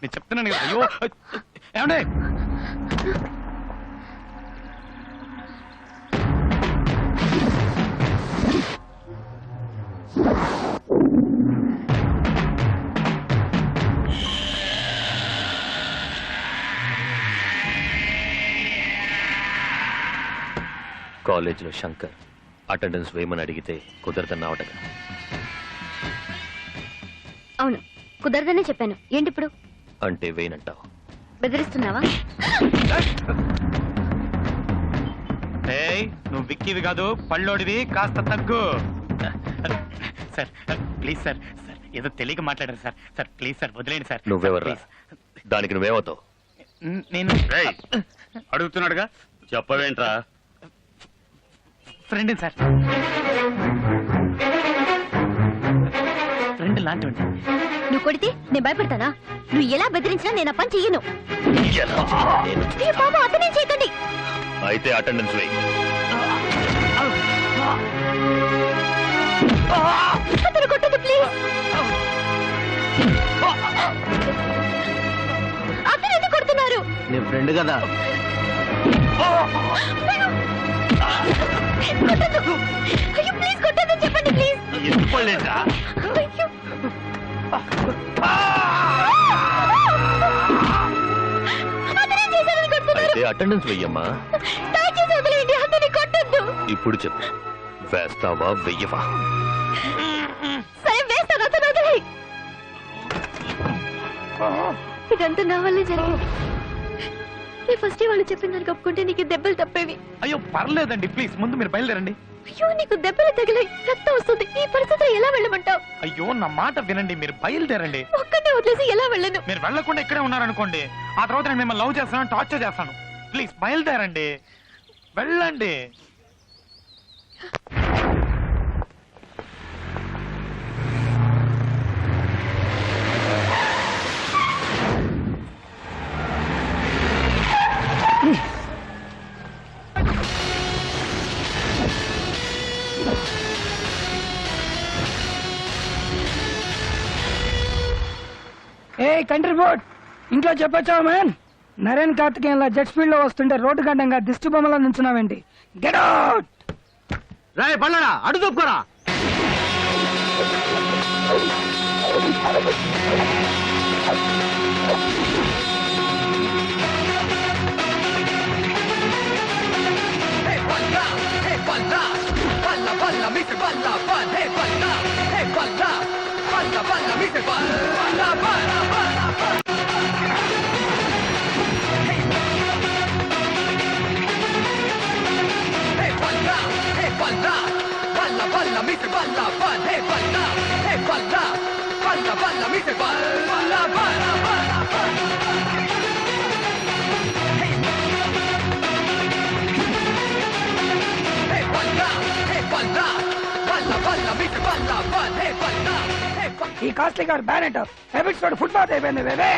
నేను చెప్తున్నాను కదా. అయ్యో ఏమండే కాలేజీలో శంకర్ అటెండెన్స్ వేయమని అడిగితే కుదరదన్నావటగా. అవును, కుదరదనే చెప్పాను. ఏంటి ఇప్పుడు? అంటే వేయనంటావు. బెదిరిస్తున్నావా? నువ్వు విక్కివి కాదు, పళ్ళోడివి, కాస్త తగ్గు. సార్ ప్లీజ్ సార్, సార్ ఏదో తెలియక మాట్లాడారు సార్. సార్ ప్లీజ్ సార్ వదిలేండి సార్. నువ్వెవర్రా? దానికి నువ్వేమవుతావు? నేను అడుగుతున్నాడుగా, చెప్పవేంట్రా? ఫ్రెండ్ సార్, ఫ్రెండ్ లాంటి. నువ్వు కొడితే నేను భయపడతానా? నువ్వు ఎలా బెదిరించినా నేను ఆ పని చెయ్యను. బాబా అతనే చేయకండి. అయితే అటెండెన్స్ వేయి. అతను కొట్టదు ప్లీజ్. అతను ఎందుకు కొడుతున్నారు? నీ ఫ్రెండ్ కదా. కొట్టదు. అయ్యో ప్లీజ్ కొట్టదని చెప్పండి ప్లీజ్. అయ్యో అతనే చేశారని కొడుతున్నారు. అయితే అటెండెన్స్ వెయ్యమ్మా. దయచేసి వదిలేయండి, అతన్ని కొట్టద్దు. ఇప్పుడు చెప్పు, వేస్తావా వెయ్యవా? సరే వేస్తాను, అతను వదిలేయ్. ఇదంతా నా వల్లే జరిగింది. నేను ఫస్ట్ వాళ్ళు చెప్పిన దానికి ఒప్పుకుంటే నీకు దెబ్బలు తప్పేవి. అయ్యో పర్లేదండి, ప్లీజ్ ముందు మీరు బయలుదేరండి. అయ్యో నీకు దెబ్బలు తగిలాయి, రక్తం వస్తుంది. ఈ పరిస్థితిలో ఎలా వెళ్ళమంటావు? అయ్యో నా మాట వినండి, మీరు బయలుదేరండి. ఒక్కటే వదిలేసి ఎలా వెళ్ళను? మీరు వెళ్ళకుండా ఇక్కడే ఉన్నారనుకోండి, ఆ తర్వాత నేను మిమ్మల్ని లవ్ చేస్తాను, టార్చర్ చేస్తాను. ప్లీజ్ బయలుదేరండి, వెళ్ళండి. ఏ కంట్రీ బోర్డ్ ఇంట్లో చెప్పొచ్చావా మ్యాన్? నరేన్ కార్తికేయన్లా జెట్ స్పీడ్ లో వస్తుంటే రోడ్డు గడ్డంగా దిష్టి బొమ్మలా నుంచున్నావేంటి? Get out! రే పల్లడా, అడు తప్పుకోరా. ఈ కాస్ట్లీ కార్ బ్యానెట్ హ్యాబిట్స్ తోటి ఫుట్పాత్ అయిపోయింది బేబే.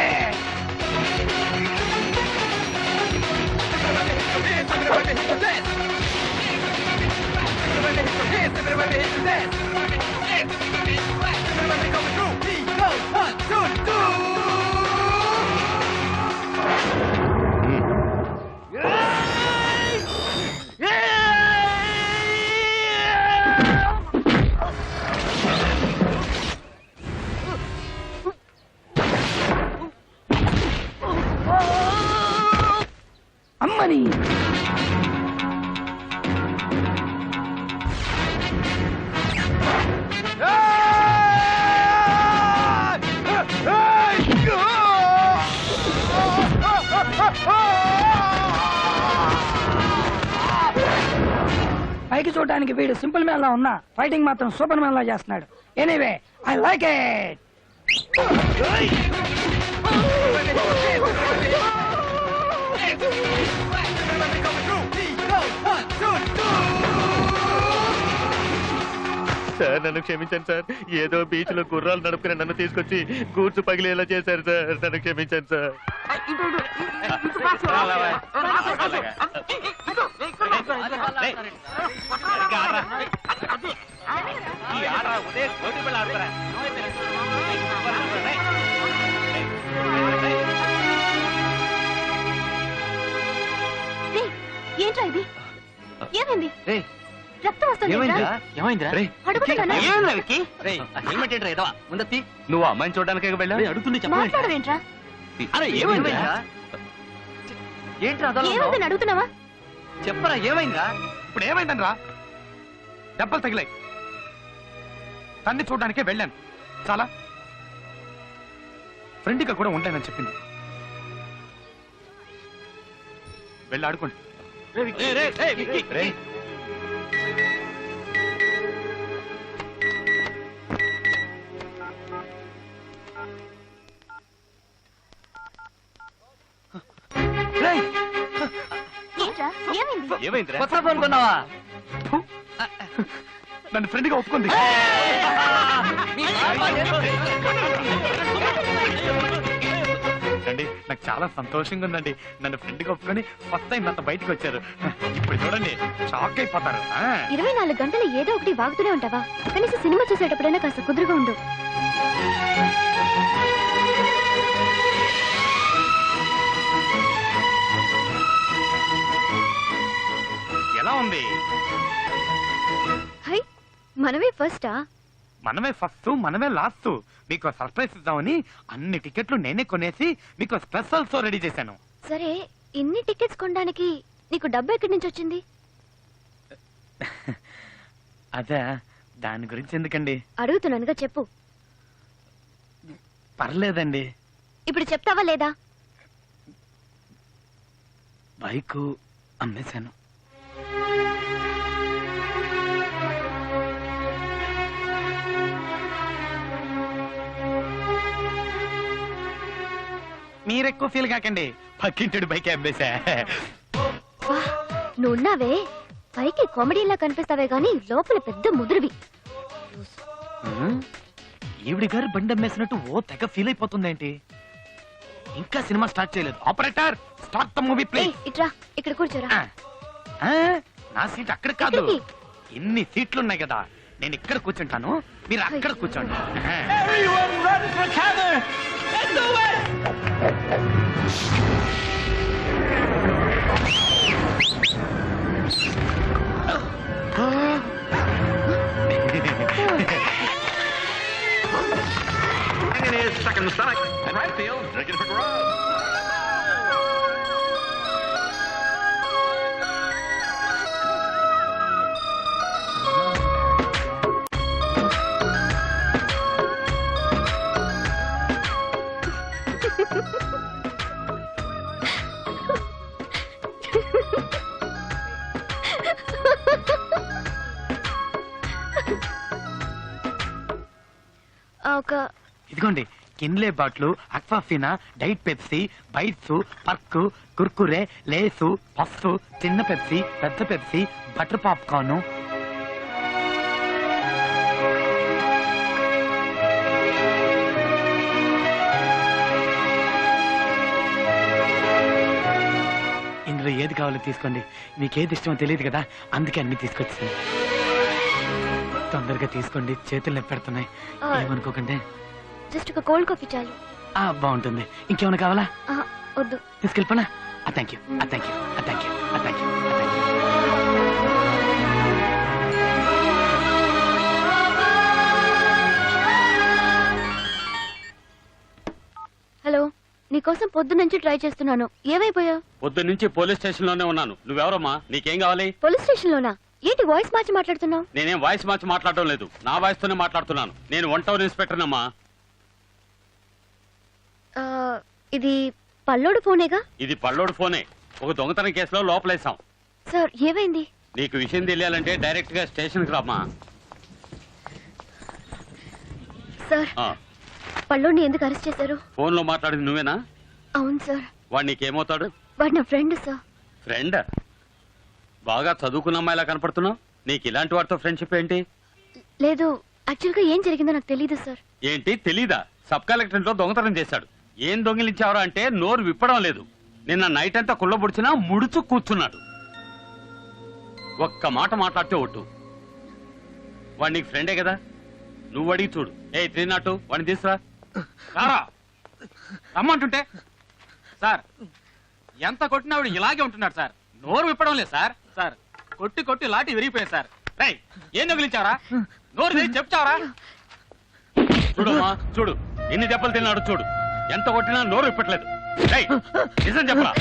అమ్మని పైకి చూడడానికి వీడు సింపుల్ మ్యాన్ లా ఉన్నా ఫైటింగ్ మాత్రం సూపర్ మ్యాన్ లా చేస్తున్నాడు. Anyway I like it. Sir నన్ను క్షమించండి సార్. ఏదో బీచ్ లో గుర్రాలు నడుపుకుని నన్ను తీసుకొచ్చి గూడ్సు పగిలేలా చేశారు సార్. నన్ను క్షమించండి సార్. ఉదయం ఏంట్రా ఇది? ఏమైంది? రేయ్, రక్తం వస్తుంది ఏమైందిరా? ఏమైందిరా అడుగుతున్నానా? ఏమిటేంట్రా ఏదో ముందత్తి నువ్వు అమ్మాయిని చూడడానికి వెళ్ళా అడుగుతుంది చెప్పండి. మాట్లాడవేంట్రా? అరే ఏమైందిరా? ఏంట్రా అదోలా ఉన్నావ్? ఏమైందని అడుగుతున్నావా? చెప్పరా ఏమైందిరా? ఇప్పుడు ఏమైందని రా? దెబ్బలు తగిలాయి. తన్ని చూడడానికే వెళ్ళాను. చాలా ఫ్రెండ్గా కూడా ఉంటానని చెప్పింది. వెళ్ళి ఆడుకోండి. రేయ్. రేయ్. ఏంట్రా? ఏమైంది? ఏమైందిరా కొత్త ఫోన్ కొన్నావా? ఫు. నన్ను ఫ్రెండ్గా ఒప్పుకుంది. అండి నాకు చాలా సంతోషంగా ఉందండి. నన్ను ఫ్రెండ్గా ఒప్పుకొని ఫస్ట్ టైం నాతో బయటకు వచ్చారు. ఇప్పుడు చూడండి షాక్ అయిపోతారు. 24 గంటలు ఏదో ఒకటి వాగుతూనే ఉంటావా? కనీసం సినిమా చూసేటప్పుడైనా కాస్త కుదురుగా ఉండు. ఎలా ఉంది? హై, మనమే ఫస్టా? మనమే ఫస్ట్ మనమే లాస్ట్. మీకు సర్ప్రైజ్ ఇద్దామని అన్ని టికెట్లు నేనే కొనేసి మీకు స్పెషల్ షో రెడీ చేశాను. సరే, ఇన్ని టికెట్స్ కొనడానికి నీకు డబ్బు ఎక్కడి నుంచి వచ్చింది? అదే దాని గురించి ఎందుకండి? అడుగుతున్నానుగా, చెప్పు. పర్లేదండి. ఇప్పుడు చెప్తావా లేదా? బైకు అమ్మేశాను. మీరెక్కువ ఫీల్ కాకండి, పక్కింటి బైక్ అమ్మేశా. వా, నువ్వున్నావే పైకి కామెడీలా కనిపిస్తావే గానీ లోపల పెద్ద ముదురువి. ఈవిడి గారు బండి అమ్మేసినట్టు ఓ తెగ ఫీల్ అయిపోతుందేంటి? ఇంకా సినిమా స్టార్ట్ చేయలేదు. Operator start the movie please. ఇట్రా, ఇక్కడ కూర్చోరా. నా సీట్ అక్కడ కాదు. ఎక్కడికి? ఎన్ని సీట్లు ఉన్నాయి కదా, నేను ఇక్కడ కూర్చుంటాను, మీరు అక్కడ కూర్చోండి. Second stomach. And right field, drinking for grub. ఒక ఇదిగోండి, కిన్లే బాట్లు, Aquafina, diet Pepsi, bites, Perk, Kurkure, Lay's, puff, చిన్న పెప్సీ, పెద్ద పెప్సీ, బటర్ పాప్కార్న్. ఇందులో ఏది కావాలో తీసుకోండి. మీకేది ఇష్టమో తెలియదు కదా, అందుకే అన్ని తీసుకొచ్చాను. తొందరగా తీసుకోండి, చేతులు నొప్పి పెడుతున్నాయి. ఏమనుకోకండి. జస్ట్ ఒక కోల్డ్ కాఫీ చాలు. బాగుంటుంది. ఇంకేమైనా కావాలా? వద్దు. తీసుకెళ్ళిపోనా? Thank you, thank you, thank you, thank you. Hello, నీకోసం పొద్దు నుంచి ట్రై చేస్తున్నాను. ఏమైపోయావు? పొద్దు నుంచి పోలీస్ స్టేషన్ లోనే ఉన్నాను. నువ్వెవరమ్మా? నీకేం కావాలి? పోలీస్ స్టేషన్ లోనా? ఏంటి వాయిస్ మార్చి మాట్లాడుతున్నావు? నేనేం వాయిస్ మార్చి మాట్లాడటం లేదు, నా వాయిస్ తోనే మాట్లాడుతున్నాను. నేను 1 టౌన్ ఇన్స్పెక్టర్ అమ్మా. ఇది పల్లోడు ఫోనేగా? ఇది పల్లోడు ఫోనే. ఒక దొంగతనం కేసులో లోపలేసాం. సార్, ఏమైంది? నీకు విషయం తెలియాలంటే డైరెక్ట్ గా స్టేషన్ కి రామ్మా. సార్, పల్లోడిని ఎందుకు అరెస్ట్ చేశారు? ఫోన్ లో మాట్లాడింది నువ్వేనా? అవును సార్. వాడు నీకేమవుతాడు? వాడు నా ఫ్రెండ్ సార్. ఫ్రెండ్? బాగా చదువుకున్న అమ్మాయిలా కనపడుతున్నావు. నీకు ఇలాంటి వాడితో ఫ్రెండ్షిప్ ఏంటి? లేదు, యాక్చువల్ గా ఏం జరిగిందో నాకు తెలీదు సార్. ఏంటి తెలీదా? సబ్ కలెక్టర్ లో దొంగతనం చేశాడు. ఏం దొంగిలించావరా అంటే నోరు విప్పడం లేదు. నిన్న నైట్ అంతా కుళ్ళబుడిచినా ముడుచు కూర్చున్నాడు. ఒక్క మాట మాట్లాడితే ఒట్టు. వాడు నీకు ఫ్రెండే కదా, నువ్వు అడిగి చూడు. 302 వాడిని తీసురా. రమ్మంటుంటే సార్ ఎంత కొట్టినా ఇలాగే ఉంటున్నాడు సార్. నోరు విప్పడం లేదు సార్. సార్ కొట్టి కొట్టి లాటి విరిగిపోయింది సార్. రేయ్ ఏం దొంగిలించావరా? నోరు తెరిచి చెప్తావరా? చూడమ్మా చూడు, ఎన్ని దెబ్బలు తిన్నాడు చూడు. ఎంత కొట్టినా నోరు విప్పట్లేదు. రేయ్ నిజం చెప్పరా?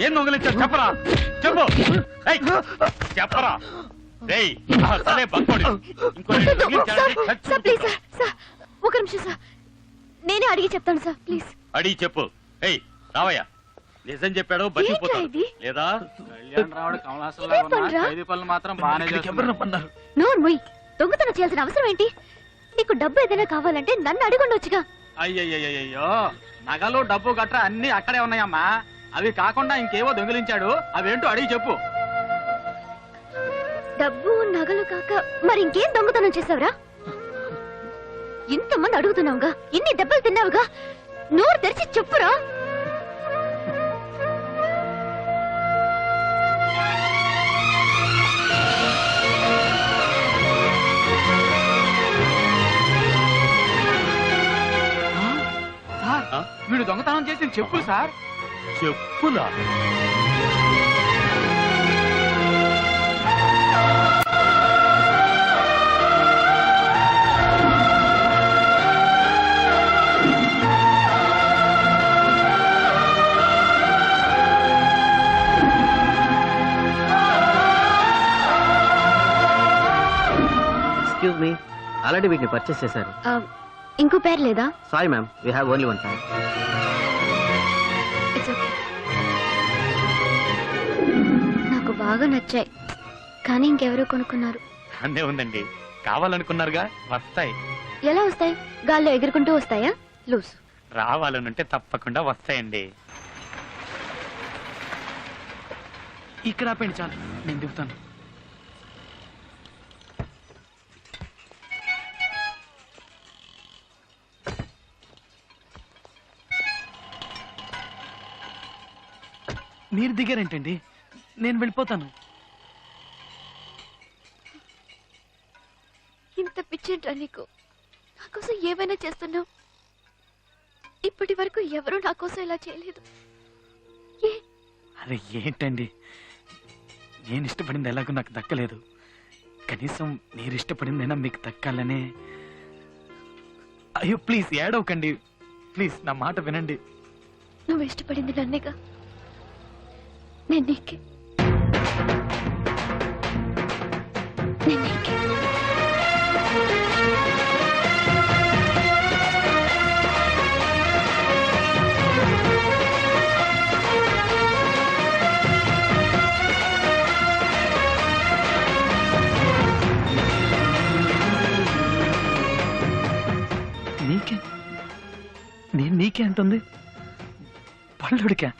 ఏం దొంగిలించావు చెప్పరా? చెప్పు. రేయ్ చెప్పరా? రేయ్ అసలే బంకోడి. ఇంకో రెండు దొంగిలించాడంటే చచ్చి సార్ ప్లీజ్ ఊరుకుంటా. సార్ సార్ ఒక నిమిషం సార్, నేనే అడిగి చెప్తాను సార్ ప్లీజ్. అడిగి చెప్పు. ఏయ్ రావయ్య, నిజం చెప్పాడు బతికిపోతాడు. ఏంట్రా ఇది? లేదా ఇదేం పనిరా? మాత్రం బాగానే నోరు ముయ్, దొంగతనం చేయాల్సిన అవసరం ఏంటి? నీకు డబ్బు ఏదైనా కావాలంటే నన్ను అడిగుండొచ్చుగా. అయ్యయ్యో, నగలు డబ్బు గట్రా అన్ని అక్కడే ఉన్నాయమ్మా. అవి కాకుండా ఇంకేవో దొంగిలించాడు, అవేంటో అడిగి చెప్పు. డబ్బు నగలు కాక మరి ఇంకేం దొంగతనం చేసావురా? ఇంతమంది అడుగుతున్నావుగా, ఇన్ని దెబ్బలు తిన్నావుగా, నోరు తెరిచి చెప్పురా. సార్ వీడు దొంగతనం చేసిన చెప్పులు సార్. చెప్పులా? ఎక్స్క్యూజ్ మీ, ఆల్రెడీ వీటిని పర్చేస్ చేశారు. ఇంకో పేరు లేదా? Sorry ma'am, we have only one time. It's okay. నాకు బాగా నచ్చాయి, కానీ ఇంకెవరో కొనుక్కున్నారు. అందే ఉందండి, కావాలనుకున్నారుగా, వస్తాయి. ఎలా వస్తాయి? గాల్లో ఎగురుకుంటూ వస్తాయా? లూస్. రావాలనుంటే తప్పకుండా వస్తాయండి. ఇక్కడ ఆపండి చాలు, నేను దిగుతాను. మీరు దిగారేంటండి? నేను వెళ్ళిపోతాను. ఇంత పిచ్చేంట్రా నీకు? నా కోసం ఏమైనా చేస్తున్నావు. ఇప్పటి వరకు ఎవరూ నా కోసం ఇలా చేయలేదు. ఏ అరే ఏంటండి, నేను ఇష్టపడింది ఎలాగో నాకు దక్కలేదు, కనీసం మీరు ఇష్టపడిందైనా మీకు దక్కాలనే. అయ్యో ప్లీజ్ ఏడవకండి, ప్లీజ్ నా మాట వినండి. నువ్వు ఇష్టపడింది నన్నేగా, నేను నీకే. నేను నీకే. నీకే? నేను నీకే అంటుంది, పళ్ళుడికా?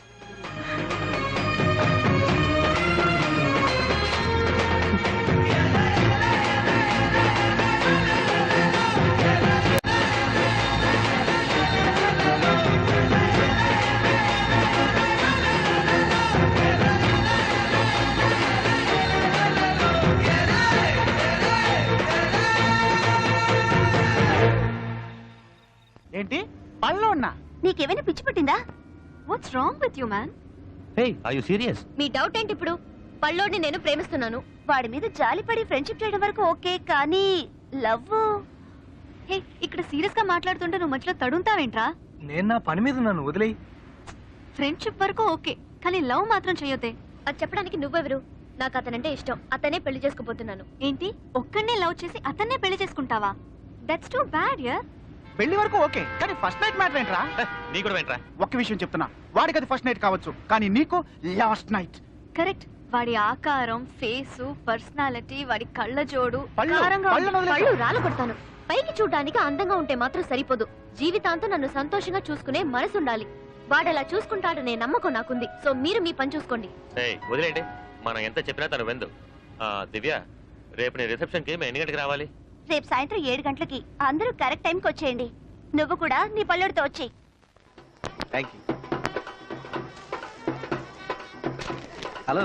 ఏంటి పళ్ళు ఉన్నా? నీకేమైనా పిచ్చి పట్టిందా? What's wrong with you man? Hey, are you serious? మీ డౌట్ ఏంటి ఇప్పుడు? పల్లోడిని నేను ప్రేమిస్తున్నాను. వాడి మీద జాలిపడి ఫ్రెండ్షిప్ చేయడం వరకు ఓకే, కానీ లవ్. హే, ఇక్కడ సీరియస్ గా మాట్లాడుతుంటే నువ్వు మధ్యలో తడుంతావేంట్రా? నేను నా పని మీద ఉన్నాను, వదిలేయి. ఫ్రెండ్షిప్ వరకు ఓకే, కానీ లవ్ మాత్రం చేయొద్దే. అది చెప్పడానికి నువ్వెవరు? నాకు అతనంటే ఇష్టం, అతనే పెళ్లి చేసుకోబోతున్నాను. ఏంటి, ఒక్కడనే లవ్ చేసి అతన్నే పెళ్లి చేసుకుంటావా? దట్స్ టూ బ్యాడ్ యార్. పెళ్లి వరకు ఓకే, కానీ ఫస్ట్ నైట్ మ్యాటర్ ఏంట్రా? నీ కూడా వెంట్రా. ఒక్క విషయం చెప్తున్నా, వాడికి అది ఫస్ట్ నైట్ కావచ్చు, కానీ నీకు లాస్ట్ నైట్. కరెక్ట్. వాడి ఆకారం, ఫేసు, పర్సనాలిటీ, వాడి కళ్ళ జోడు, పళ్ళు, కారంగా ఉంది. పళ్ళను వదిలేయ్. పళ్ళు రాలగొడతాను. పైకి చూడడానికి అందంగా ఉంటే మాత్రం సరిపోదు, జీవితాంతం నన్ను సంతోషంగా చూసుకునే మనసు ఉండాలి. వాడలా చూసుకుంటాడనే నమ్మకం నాకుంది. సో మీరు మీ పని చూసుకోండి. వదిలేండి, మనం ఎంత చెప్పినా తను వెందు. దివ్య, రేపు నీ రిసెప్షన్ కి మేము ఎన్ని గంటకి రావాలి? రేపు సాయంత్రం 7 గంటలకి. అందరూ కరెక్ట్ టైంకి వచ్చేయండి. నువ్వు కూడా నీ పల్లెడితో వచ్చేయి. Thank you. హలో,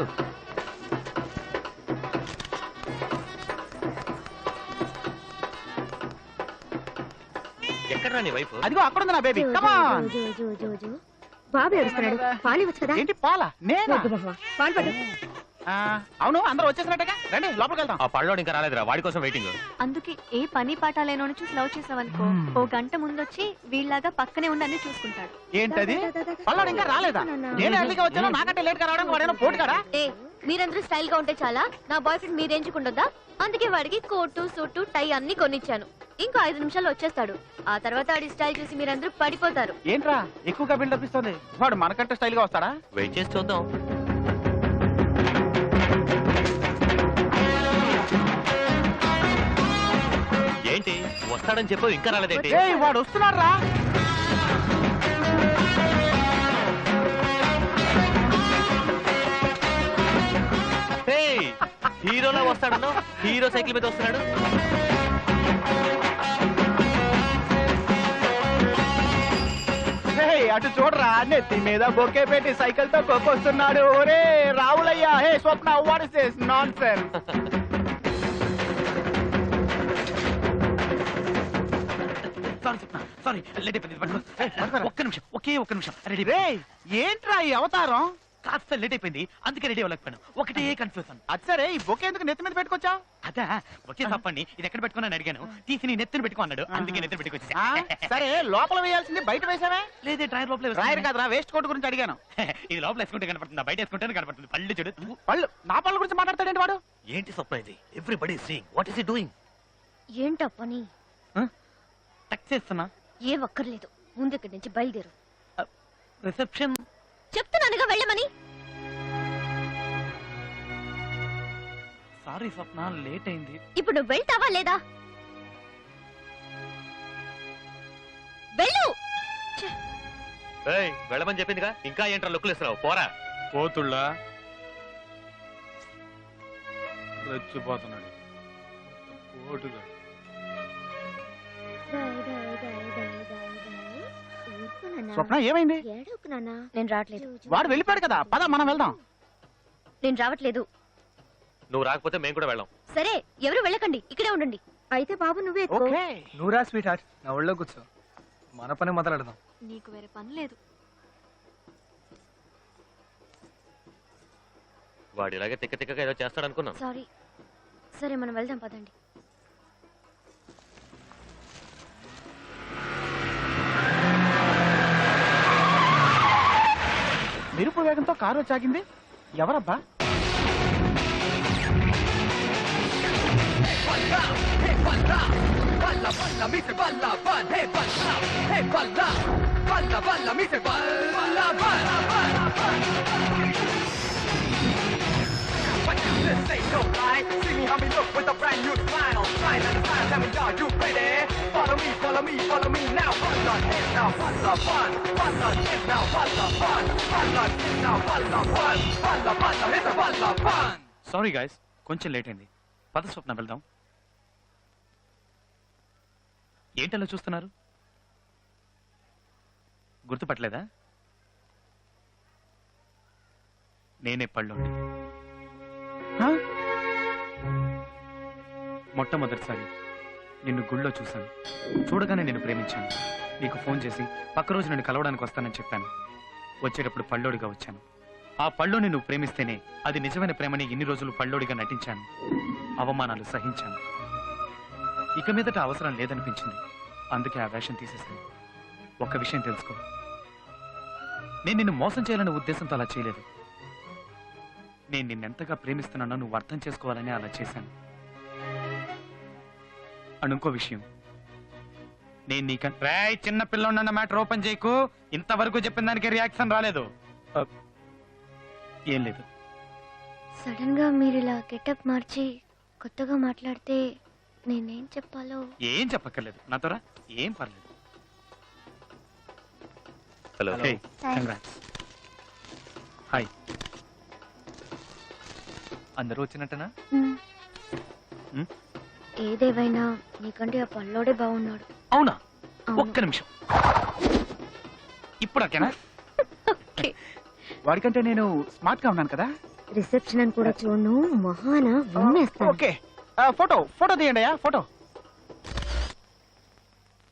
ఎక్కడ నీ వైఫ్? అదిగో అక్కడ ఉంది నా బేబీ. కమాన్. బాబు ఏడుస్తున్నాడు, పాలు ఇవ్వచ్చు కదా. ఏంటి పాల? నేనా? పాలు పట్టు. అవును అందరూ వచ్చేసినట్టుగా రండి లోపలికి వెళ్దాం. ఆ పళ్ళోడు ఇంకా రాలేదురా, వాడి కోసం వెయిటింగ్. అందుకే ఏ పని పాట లేనోని చూసి లవ్ చేసావనుకో ఓ గంట ముందొచ్చి వీళ్ళలాగా పక్కనే ఉండి అన్ని చూసుకుంటాడు. ఏంటది పల్లాడు ఇంకా రాలేదా? నేను ఎర్లీగా వచ్చాను, నాకంటే లేట్ గా రావడానికి వాడేమో పోటీ కదా. ఏ మీరందరూ స్టైల్ గా ఉంటే చాలా, నా బాయ్ ఫ్రెండ్ మీరు ఎంచుకుంటుందా? అందుకే వాడికి కోటు సూటు టై అన్ని కొనిచ్చాను. ఇంకో 5 నిమిషాల్లో వచ్చేస్తాడు. ఆ తర్వాత వాడి స్టైల్ చూసి మీరందరూ పడిపోతారు. ఏంట్రా ఎక్కువగా బిల్డప్ ఇస్తుంది? వాడు మనకంటే స్టైల్ గా వస్తాడా? వెయిట్ చేసి చూద్దాం. ఏంటి వస్తాడని చెప్పు ఇంకా రాలేదేంటి? ఏయ్ వాడు వస్తున్నాడు రా. హీరోలా వస్తాడన్నా, హీరో సైకిల్ మీద వస్తున్నాడు. అటు చూడరా, నెత్తి మీద బొకే పెట్టి సైకిల్ తో కొక్కొస్తున్నాడు. ఒరే రావులయ్యా, hey Swapna, what is this nonsense? Sorry late అయిపోయింది. ఒక్క నిమిషం, ఒక్క నిమిషం రెడీ. ఏంట్రా ఈ అవతారం? కాస్త లేట్ అయిపోయింది, అందుకే రెడీ అవ్వలేకపోయాను. ఒకటే కన్ఫ్యూజన్. అది సరే, ఈ బొకే ఎందుకు నెత్తి మీద పెట్టుకొచ్చా? అదా ఒకే తప్పండి, ఇది ఎక్కడ పెట్టుకున్నాను అడిగాను. తీసి నీ నెత్తిని పెట్టుకో అన్నాడు, అందుకే నెత్తిని పెట్టుకొచ్చా. సరే లోపల వేయాల్సింది బయట వేసావే? లేదే డ్రైవర్ లోపల రాయరు కదరా, వేస్ట్ కోట్ గురించి అడిగాను. ఇది లోపల వేసుకుంటే కనపడుతుంది, బయట వేసుకుంటే కనపడుతుంది. పళ్ళు చూడు. పళ్ళు నా పళ్ళ గురించి మాట్లాడతాడేంటి వాడు? ఏంటి స్వప్న ఇది? Everybody seeing, what is he doing? ఏంటో పని? టచ్ చేస్తున్నా. ఏ ఒక్కర్లేదు, ముందు ఇక్కడి నుంచి బయలుదేరు. రిసెప్షన్ చెప్తున్నానుగా వెళ్ళమని. సారీ స్వప్న, లేట్ అయింది. ఇప్పుడు నువ్వు వెళ్తావా లేదా? వెళ్ళు. వెళ్ళమని చెప్పిందిగా, ఇంకా ఏంట్రా లుక్లు ఇస్తున్నావు? పోరా. పోతుళ్ళా రెచ్చిపోతున్నాడు పోటుగా. స్వప్న ఏమైంది? నేను రావట్లేదు. వాడు వెళ్ళిపోయాడు కదా, పద మనం వెళ్దాం. నేను రావట్లేదు. నువ్వు రాకపోతే మేము కూడా వెళ్ళాం. సరే ఎవరు వెళ్ళకండి, ఇక్కడే ఉండండి. అయితే బాబు నువ్వే ఎత్తుకో. ఓకే నువ్వురా స్వీట్ హార్ట్, నా ఒళ్ళో కూర్చో, మన పని మొదలెడదాం. నీకు వేరే పని లేదు. వాడు ఇలాగే తిక్క తిక్కగా ఏదో చేస్తాడనుకున్నాం. సారీ. సరే మనం వెళ్దాం పదండి. మెరుపు వేగంతో కారు వచ్చాగింది. ఎవరబ్బా? సారీ గైస్, కొంచెం లేట్ అయింది. పద స్వప్న వెళ్దాం. ఏంటలా చూస్తున్నారు? గుర్తుపట్టలేదా? నేనే పళ్ళోండి. మొట్టమొదటిసారి నిన్ను గుళ్ళో చూశాను. చూడగానే నిన్ను ప్రేమించాను. నీకు ఫోన్ చేసి పక్క రోజు నన్ను కలవడానికి వస్తానని చెప్పాను. వచ్చేటప్పుడు పళ్ళోడిగా వచ్చాను. ఆ పళ్ళోని నువ్వు ప్రేమిస్తేనే అది నిజమైన ప్రేమని ఇన్ని రోజులు పళ్ళోడిగా నటించాను. అవమానాలు సహించాను. ఇక మీదట అవసరం లేదనిపించింది. అందుకే ఆ వేషం తీసేశాను. ఒక్క విషయం తెలుసుకో, నేను నిన్ను మోసం చేయాలనే ఉద్దేశంతో అలా చేయలేదు. నేను నిన్నెంతగా ప్రేమిస్తున్నానో నువ్వు అర్థం చేసుకోవాలని అలా చేశాను. అనుకో విషయం, నేను నీకంటే చిన్న పిల్లన్న మ్యాటర్ ఓపెన్ చేయకు. ఇంతవరకు చెప్పిన దానికి రియాక్షన్ రాలేదు. ఏం లేదు. సడన్ గా మీరు ఇలా గెటప్ మార్చి కొత్తగా మాట్లాడితే నేనేం చెప్పాలో. ఏం చెప్పక్కర్లేదు, నాతోరా, ఏం పర్లేదు. హలో. హాయ్. అందరూ వచ్చినట్టనా? ఏదేవైనా నీకంటే ఆ పల్లోడే బాగున్నాడు. అవునా? అవును. ఒక్క నిమిషం. ఇప్పుడు ఓకేనా? వాడికంటే నేను స్మార్ట్ గా ఉన్నాను కదా. రిసెప్షన్ అని కూడా చూడను, మహానా విన్నేస్తాను. ఓకే ఫోటో తీయండి, ఫోటో.